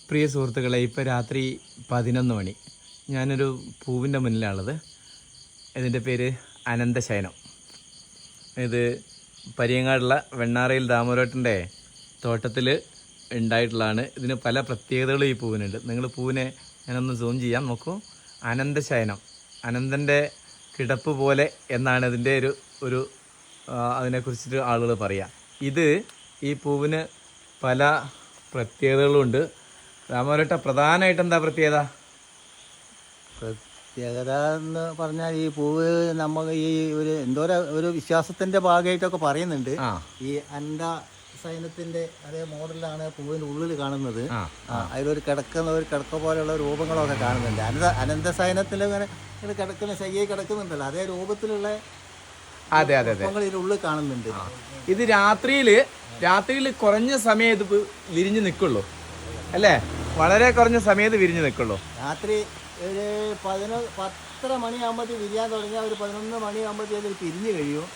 പ്രിയ സുഹൃത്തുക്കളെ, ഇപ്പോൾ രാത്രി 11 മണി. ഞാനൊരു പൂവിൻ്റെ മുന്നിലാണുള്ളത്. ഇതിൻ്റെ പേര് അനന്തശയനം. ഇത് പരിയങ്ങാടുള്ള വെണ്ണാറയിൽ ദാമോദരേട്ടൻ്റെ തോട്ടത്തിൽ ഉണ്ടായിട്ടുള്ളതാണ്. ഇതിന് പല പ്രത്യേകതകളും ഈ പൂവിനുണ്ട്. നിങ്ങൾ പൂവിനെ ഞാനൊന്ന് സൂം ചെയ്യാൻ നോക്കൂ. അനന്തശയനം, അനന്തൻ്റെ കിടപ്പ് പോലെ എന്നാണ് ഇതിൻ്റെ ഒരു അതിനെക്കുറിച്ചിട്ട് ആളുകൾ പറയുക. ഈ പൂവിന് പല പ്രത്യേകതകളുമുണ്ട്. ദാമോദരേട്ട, പ്രധാനമായിട്ട് എന്താ പ്രത്യേകത എന്ന് പറഞ്ഞാൽ ഈ പൂവ് നമ്മൾ ഈ ഒരു വിശ്വാസത്തിന്റെ ഭാഗമായിട്ടൊക്കെ പറയുന്നുണ്ട്. ഈ അനന്തശയനത്തിന്റെ അതേ മോഡലാണ് പൂവിന്റെ ഉള്ളിൽ കാണുന്നത്. അതിലൊരു കിടക്ക പോലെയുള്ള രൂപങ്ങളൊക്കെ കാണുന്നുണ്ട്. അനന്തശയനത്തിൽ ഇങ്ങനെ കിടക്കുന്ന ശയ്യയിൽ കിടക്കുന്നുണ്ടല്ലോ, അതേ രൂപത്തിലുള്ള ഉള്ളിൽ കാണുന്നുണ്ട്. ഇത് രാത്രിയിൽ കുറഞ്ഞ സമയം ഇത് വിരിഞ്ഞ് നിൽക്കുള്ളൂ അല്ലേ? വളരെ കുറഞ്ഞ സമയത്ത് വിരിഞ്ഞ് നിൽക്കുള്ളൂ. രാത്രി ഒരു 10 മണിയാകുമ്പോൾ വിരിയാൻ തുടങ്ങിയാൽ ഒരു 11 മണിയാകുമ്പോഴത്തേ അത് പിരിഞ്ഞു കഴിയും.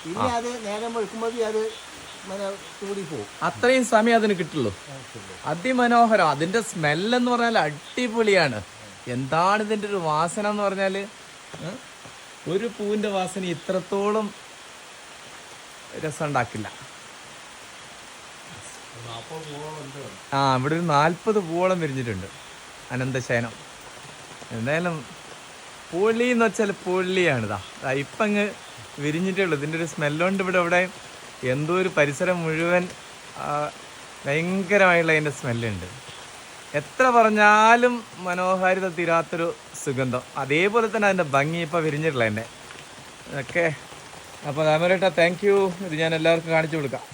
പിന്നെ അത് നേരം വെളുക്കുമ്പോൾ അത് കൂടി പോകും. അത്രയും സമയം അതിന് കിട്ടുള്ളൂ. അതിമനോഹരം. അതിന്റെ സ്മെല്ലെന്ന് പറഞ്ഞാൽ അടിപൊളിയാണ്. എന്താണ് ഇതിന്റെ ഒരു വാസന എന്ന് പറഞ്ഞാൽ, ഒരു പൂവിന്റെ വാസന ഇത്രത്തോളം രസം ഉണ്ടാക്കില്ല. ഇവിടെ ഒരു 40 പൂവോളം വിരിഞ്ഞിട്ടുണ്ട് അനന്തശയനം. എന്തായാലും പൊള്ളി എന്ന് വെച്ചാൽ പൊള്ളിയാണിതാ. ഇപ്പം അങ്ങ് വിരിഞ്ഞിട്ടേ ഉള്ളൂ. ഇതിൻ്റെ ഒരു സ്മെല്ലുണ്ട്. ഇവിടെ എന്തോ ഒരു പരിസരം മുഴുവൻ ഭയങ്കരമായുള്ള അതിൻ്റെ സ്മെല്ലുണ്ട്. എത്ര പറഞ്ഞാലും മനോഹാരിത തീരാത്തൊരു സുഗന്ധം. അതേപോലെ തന്നെ അതിൻ്റെ ഭംഗി ഇപ്പം വിരിഞ്ഞിട്ടില്ല എൻ്റെ ഒക്കെ. അപ്പോൾ ദാമോദരേട്ടാ, താങ്ക് യു. ഇത് ഞാൻ എല്ലാവർക്കും കാണിച്ചു കൊടുക്കാം.